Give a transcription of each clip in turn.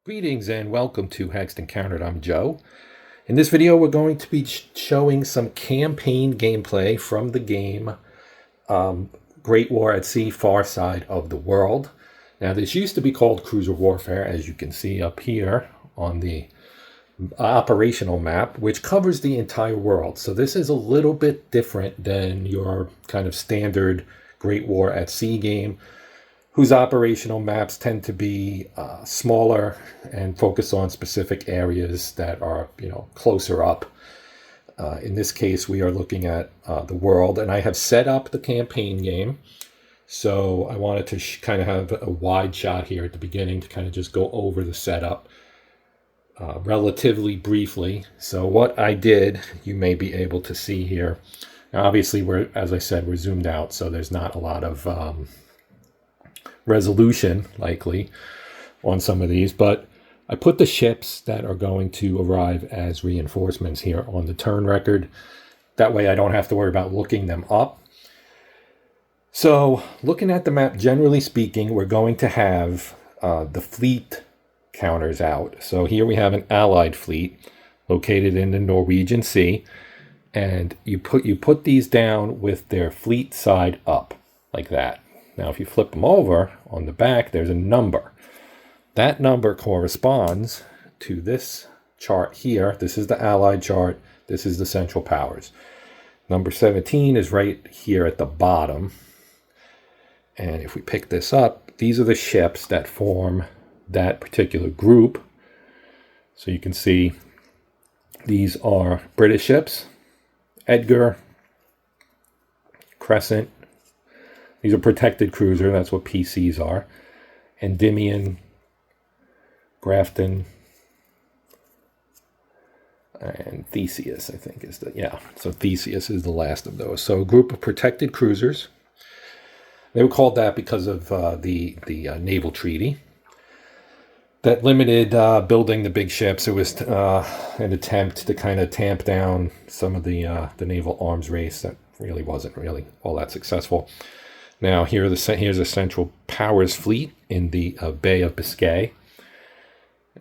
Greetings and welcome to Hexed Encountered. I'm Joe. In this video, we're going to be showing some campaign gameplay from the game Great War at Sea, Far Side of the World. Now, this used to be called Cruiser Warfare, as you can see up here on the operational map, which covers the entire world. So this is a little bit different than your kind of standard Great War at Sea game, whose operational maps tend to be smaller and focus on specific areas that are, closer up. In this case, we are looking at the world, and I have set up the campaign game. So I wanted to kind of have a wide shot here at the beginning to kind of just go over the setup relatively briefly. So what I did, you may be able to see here. Now, obviously, as I said, we're zoomed out, so there's not a lot of resolution likely on some of these, but I put the ships that are going to arrive as reinforcements here on the turn record. That way I don't have to worry about looking them up. So looking at the map, generally speaking, we're going to have the fleet counters out. So here we have an Allied fleet located in the Norwegian Sea, and you put these down with their fleet side up like that. Now, if you flip them over, on the back, there's a number. That number corresponds to this chart here. This is the Allied chart. This is the Central Powers. Number 17 is right here at the bottom. And if we pick this up, these are the ships that form that particular group. So you can see these are British ships, Edgar, Crescent. These are protected cruiser. That's what PCs are. Endymion, Grafton, and Theseus, I think is so Theseus is the last of those. So a group of protected cruisers. They were called that because of the naval treaty that limited building the big ships. It was an attempt to kind of tamp down some of the naval arms race that really wasn't all that successful. Now, here's a Central Powers fleet in the Bay of Biscay.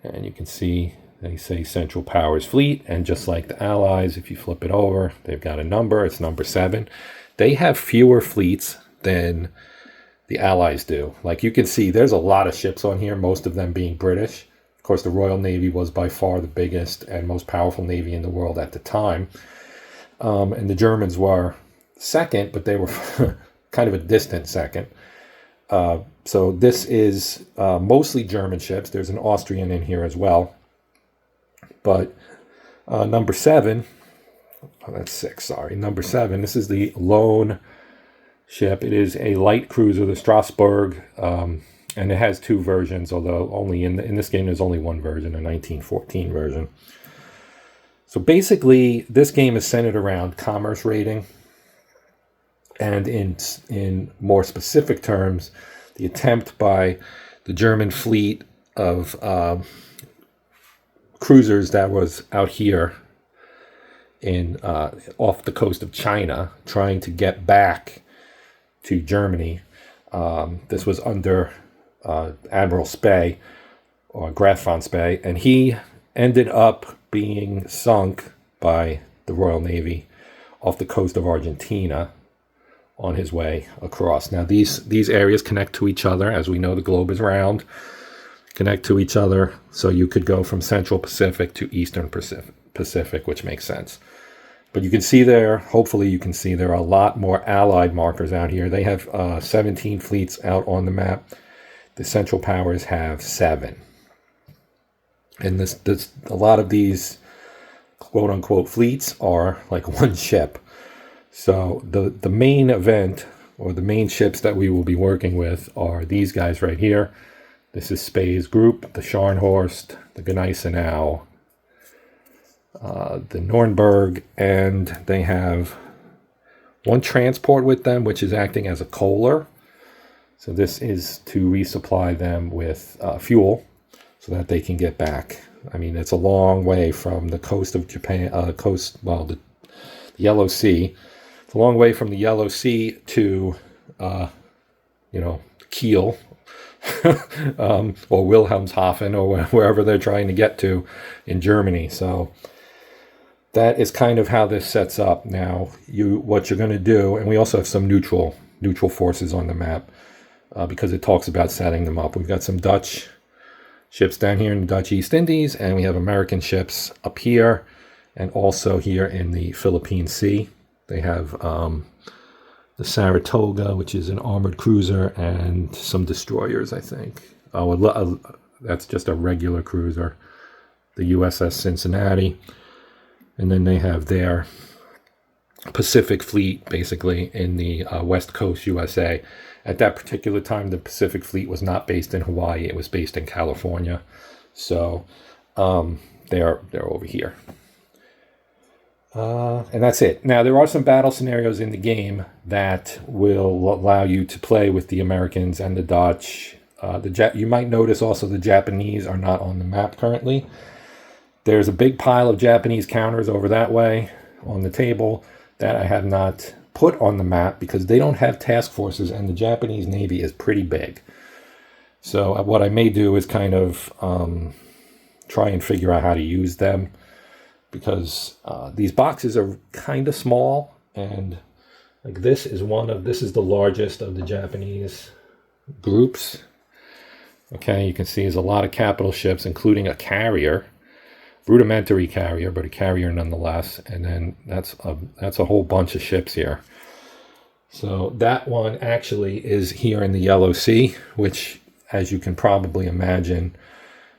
And you can see they say Central Powers fleet. And just like the Allies, if you flip it over, they've got a number. It's number 7. They have fewer fleets than the Allies do. Like you can see, there's a lot of ships on here, most of them being British. Of course, the Royal Navy was by far the biggest and most powerful navy in the world at the time. And the Germans were second, but they were kind of a distant second. So this is mostly German ships. There's an Austrian in here as well. But number 7, that's 6, sorry. Number 7, this is the lone ship. It is a light cruiser, the Strasbourg, and it has 2 versions, although only in this game there's only one version, a 1914 version. So basically, this game is centered around commerce raiding. And in more specific terms, the attempt by the German fleet of cruisers that was out here in off the coast of China, trying to get back to Germany. This was under Admiral Spey, or Graf von Spey, and he ended up being sunk by the Royal Navy off the coast of Argentina on his way across. Now, these areas connect to each other. As we know, the globe is round, connect to each other. So you could go from Central Pacific to Eastern Pacific, which makes sense. But you can see there, hopefully you can see there are a lot more Allied markers out here. They have 17 fleets out on the map. The Central Powers have 7. And this a lot of these quote-unquote fleets are like one ship. So the main event, or the main ships that we will be working with, are these guys right here. This is Spey's group, the Scharnhorst, the Gneisenau, the Nürnberg, and they have one transport with them, which is acting as a coaler. So this is to resupply them with fuel so that they can get back. I mean, it's a long way from the coast of Japan, the Yellow Sea. It's a long way from the Yellow Sea to, Kiel, or Wilhelmshaven, or wherever they're trying to get to in Germany. So that is kind of how this sets up. Now, what you're going to do, and we also have some neutral forces on the map, because it talks about setting them up. We've got some Dutch ships down here in the Dutch East Indies, and we have American ships up here, and also here in the Philippine Sea. They have the Saratoga, which is an armored cruiser, and some destroyers, I think. That's just a regular cruiser, the USS Cincinnati. And then they have their Pacific Fleet, basically, in the West Coast USA. At that particular time, the Pacific Fleet was not based in Hawaii. It was based in California. So they're over here. And that's it. Now, there are some battle scenarios in the game that will allow you to play with the Americans and the Dutch. You might notice also the Japanese are not on the map currently. There's a big pile of Japanese counters over that way on the table that I have not put on the map because they don't have task forces, and the Japanese Navy is pretty big. So what I may do is kind of try and figure out how to use them, because these boxes are kind of small, and like this is the largest of the Japanese groups. Okay, you can see there's a lot of capital ships, including a carrier, rudimentary carrier, but a carrier nonetheless. And then that's a whole bunch of ships here. So that one actually is here in the Yellow Sea, which, as you can probably imagine,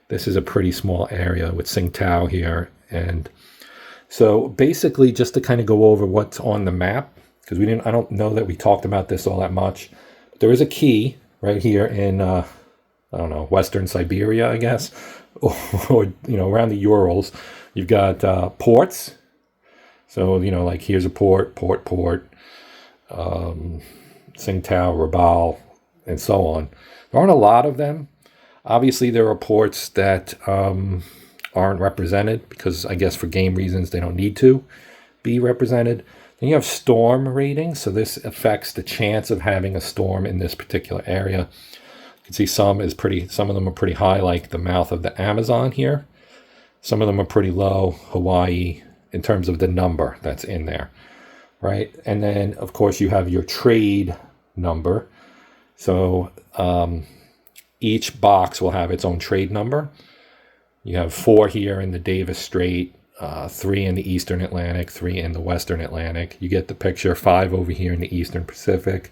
this is a pretty small area with Tsingtao here. And so basically, just to kind of go over what's on the map, because I don't know that we talked about this all that much. But there is a key right here in Western Siberia, I guess, or around the Urals. You've got ports. So like here's a port, Tsingtao, Rabaul, and so on. There aren't a lot of them. Obviously, there are ports that aren't represented because, I guess, for game reasons, they don't need to be represented. Then you have storm ratings. So this affects the chance of having a storm in this particular area. You can see some of them are pretty high, like the mouth of the Amazon here. Some of them are pretty low, Hawaii, in terms of the number that's in there, right? And then, of course, you have your trade number. So each box will have its own trade number. You have 4 here in the Davis Strait, 3 in the Eastern Atlantic, 3 in the Western Atlantic. You get the picture. 5 over here in the Eastern Pacific,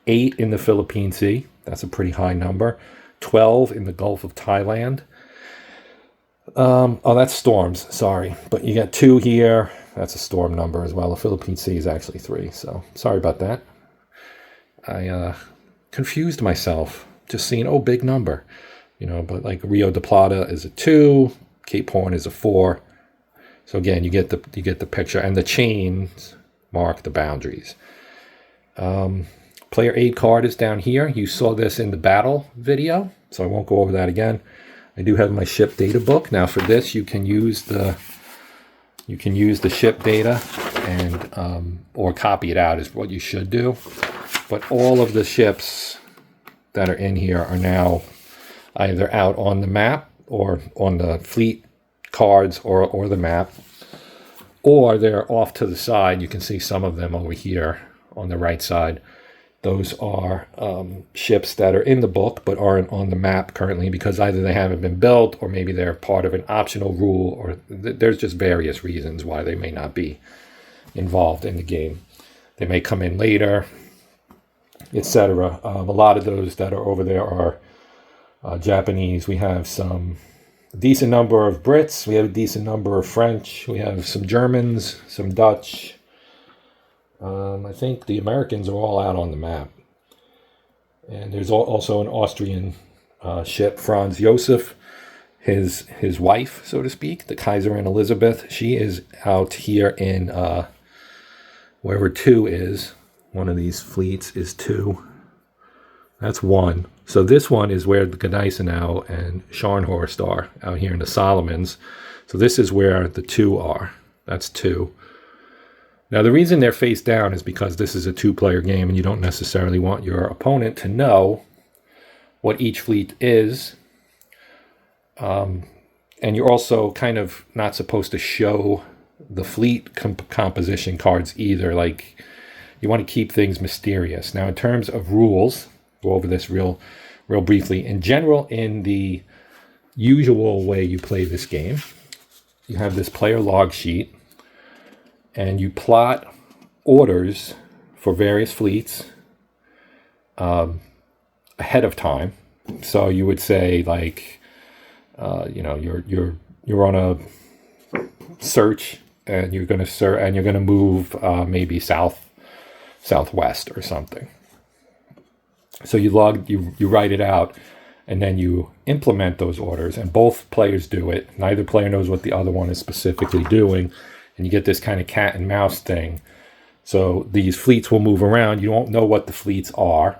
8 in the Philippine Sea. That's a pretty high number. 12 in the Gulf of Thailand. That's storms, sorry. But you got 2 here. That's a storm number as well. The Philippine Sea is actually 3, so sorry about that. I confused myself just seeing, big number. But like Rio de Plata is a 2, Cape Horn is a 4. So again, you get the picture, and the chains mark the boundaries. Player aid card is down here. You saw this in the battle video, so I won't go over that again. I do have my ship data book. Now for this, you can use the ship data and or copy it out is what you should do. But all of the ships that are in here are now either out on the map or on the fleet cards or the map, or they're off to the side. You can see some of them over here on the right side. Those are ships that are in the book but aren't on the map currently because either they haven't been built or maybe they're part of an optional rule, or there's just various reasons why they may not be involved in the game. They may come in later, etc. A lot of those that are over there are Japanese. We have a decent number of Brits. We have a decent number of French. We have some Germans, some Dutch. I think the Americans are all out on the map. And there's also an Austrian ship, Franz Josef, his wife, so to speak, the Kaiserin Elizabeth. She is out here in wherever 2 is. One of these fleets is 2. That's 1. So this one is where the Gneisenau and Scharnhorst are, out here in the Solomons. So this is where the 2 are. That's 2. Now, the reason they're face down is because this is a 2-player game and you don't necessarily want your opponent to know what each fleet is. And you're also kind of not supposed to show the fleet composition cards either. Like, you want to keep things mysterious. Now, in terms of rules, go over this real briefly. In general, in the usual way you play this game, you have this player log sheet, and you plot orders for various fleets ahead of time. So you would say, like, you're on a search, and you're going to move maybe southwest or something. So you write it out, and then you implement those orders, and both players do it. Neither player knows what the other one is specifically doing, and you get this kind of cat and mouse thing. So these fleets will move around. You won't know what the fleets are.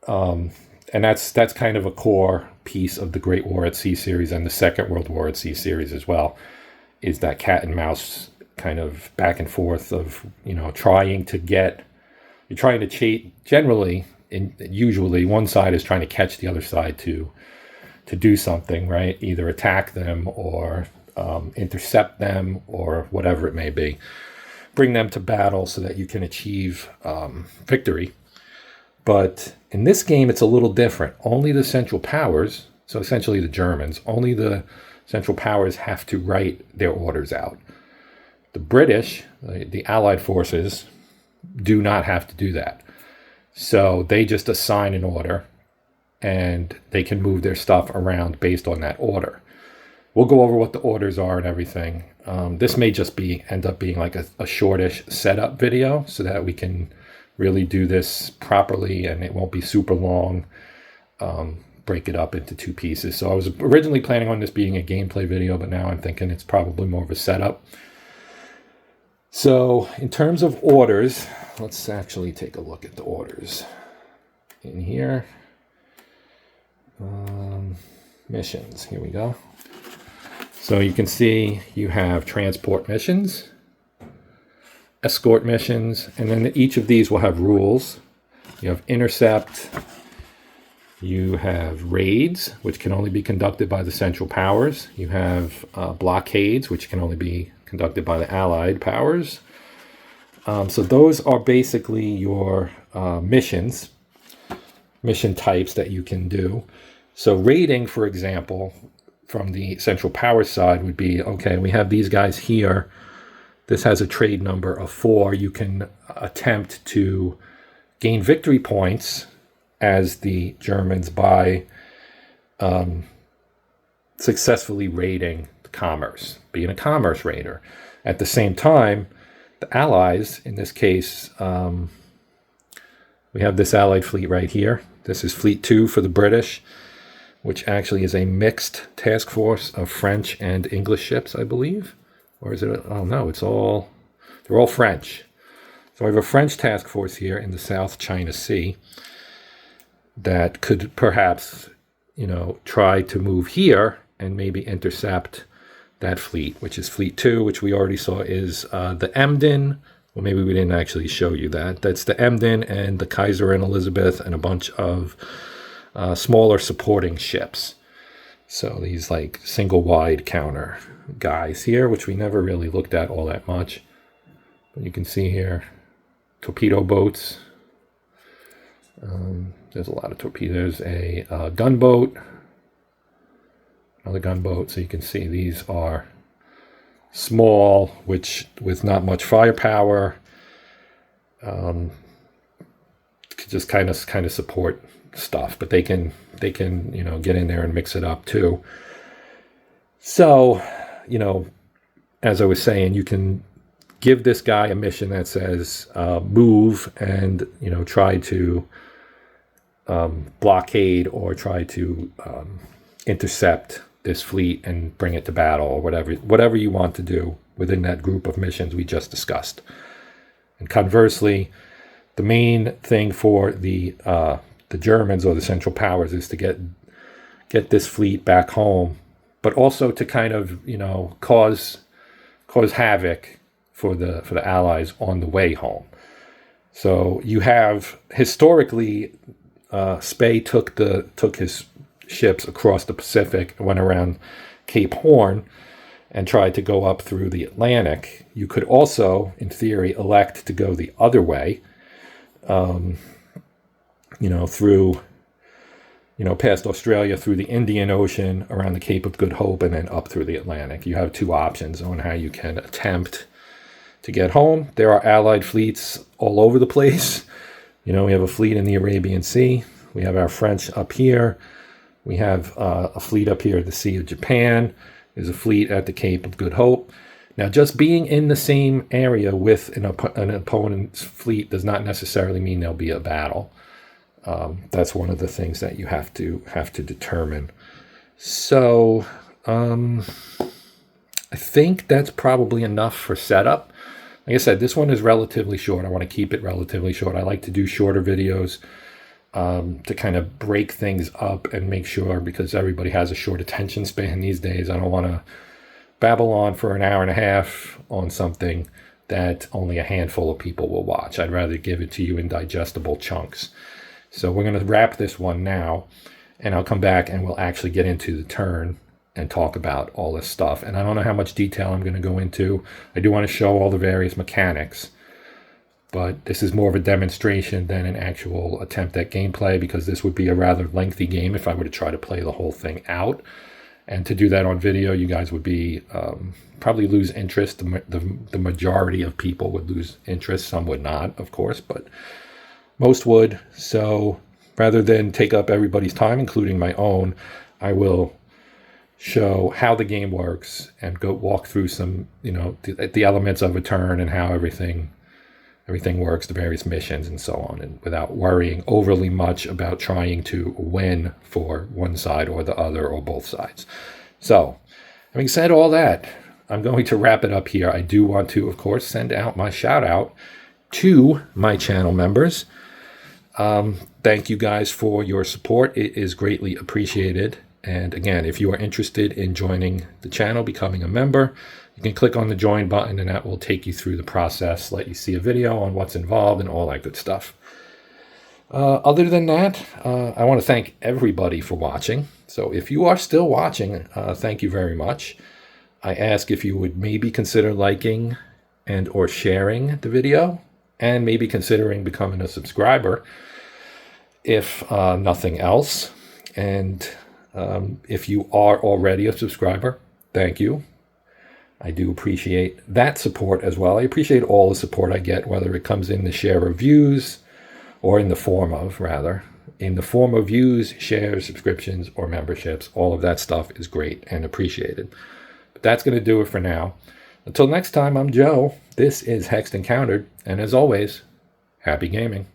And that's kind of a core piece of the Great War at Sea series and the Second World War at Sea series as well, is that cat and mouse kind of back and forth of, usually one side is trying to catch the other side to do something, right? Either attack them or intercept them or whatever it may be. Bring them to battle so that you can achieve victory. But in this game, it's a little different. Only the Central Powers, so essentially the Germans, only the Central Powers have to write their orders out. The British, the Allied forces, do not have to do that. So they just assign an order, and they can move their stuff around based on that order. We'll go over what the orders are and everything. This may just end up being like a shortish setup video so that we can really do this properly and it won't be super long. Break it up into two pieces. So I was originally planning on this being a gameplay video, but now I'm thinking it's probably more of a setup. So in terms of orders, let's actually take a look at the orders in here. Missions, here we go. So you can see you have transport missions, escort missions, and then each of these will have rules. You have intercept, you have raids, which can only be conducted by the Central Powers. You have blockades, which can only be conducted by the Allied powers. So those are basically your mission types that you can do. So raiding, for example, from the Central Powers side would be, okay, we have these guys here. This has a trade number of 4. You can attempt to gain victory points as the Germans by successfully raiding the commerce, being a commerce raider. At the same time, the Allies, in this case, we have this Allied fleet right here. This is Fleet 2 for the British, which actually is a mixed task force of French and English ships, I believe. Or is it? Oh no, they're all French. So I have a French task force here in the South China Sea that could perhaps, try to move here and maybe intercept that fleet, which is Fleet 2, which we already saw is the Emden. Well, maybe we didn't actually show you that. That's the Emden and the Kaiser and Elizabeth and a bunch of smaller supporting ships. So these like single wide counter guys here, which we never really looked at all that much. But you can see here, torpedo boats. There's a lot of torpedoes. A gunboat, another gunboat. So you can see these are small, with not much firepower. Just kind of support stuff, but they can get in there and mix it up too. So, as I was saying, you can give this guy a mission that says move and try to blockade or try to intercept this fleet and bring it to battle, or whatever you want to do within that group of missions we just discussed. And conversely, the main thing for the Germans or the Central Powers is to get this fleet back home, but also to kind of cause havoc for the Allies on the way home. So you have historically Spey took his ships across the Pacific, went around Cape Horn, and tried to go up through the Atlantic. You could also, in theory, elect to go the other way, through, past Australia, through the Indian Ocean, around the Cape of Good Hope, and then up through the Atlantic. You have two options on how you can attempt to get home. There are Allied fleets all over the place. We have a fleet in the Arabian Sea. We have our French up here. We have a fleet up here at the Sea of Japan. There's a fleet at the Cape of Good Hope. Now, just being in the same area with an opponent's fleet does not necessarily mean there'll be a battle. That's one of the things that you have to determine. So, I think that's probably enough for setup. Like I said, this one is relatively short. I want to keep it relatively short. I like to do shorter videos to kind of break things up and make sure, because everybody has a short attention span these days. I don't want to babble on for an hour and a half on something that only a handful of people will watch. I'd rather give it to you in digestible chunks. So we're going to wrap this one now, and I'll come back and we'll actually get into the turn and talk about all this stuff. And I don't know how much detail I'm going to go into. I do want to show all the various mechanics, but this is more of a demonstration than an actual attempt at gameplay, because this would be a rather lengthy game if I were to try to play the whole thing out. And to do that on video, you guys would be probably lose interest. The majority of people would lose interest. Some would not, of course, but most would. So rather than take up everybody's time, including my own, I will show how the game works and go walk through some, the elements of a turn and how everything works, the various missions and so on, and without worrying overly much about trying to win for one side or the other or both sides. So, having said all that, I'm going to wrap it up here. I do want to, of course, send out my shout out to my channel members. Thank you guys for your support. It is greatly appreciated. And again, if you are interested in joining the channel, becoming a member, you can click on the join button and that will take you through the process, let you see a video on what's involved and all that good stuff. Other than that, I want to thank everybody for watching. So if you are still watching, thank you very much. I ask if you would maybe consider liking and or sharing the video, and maybe considering becoming a subscriber, if nothing else. And if you are already a subscriber, thank you. I do appreciate that support as well. I appreciate all the support I get, whether it comes in the share of views or in the form of views, shares, subscriptions, or memberships. All of that stuff is great and appreciated. But that's going to do it for now. Until next time, I'm Joe. This is Hexed Encountered. And as always, happy gaming.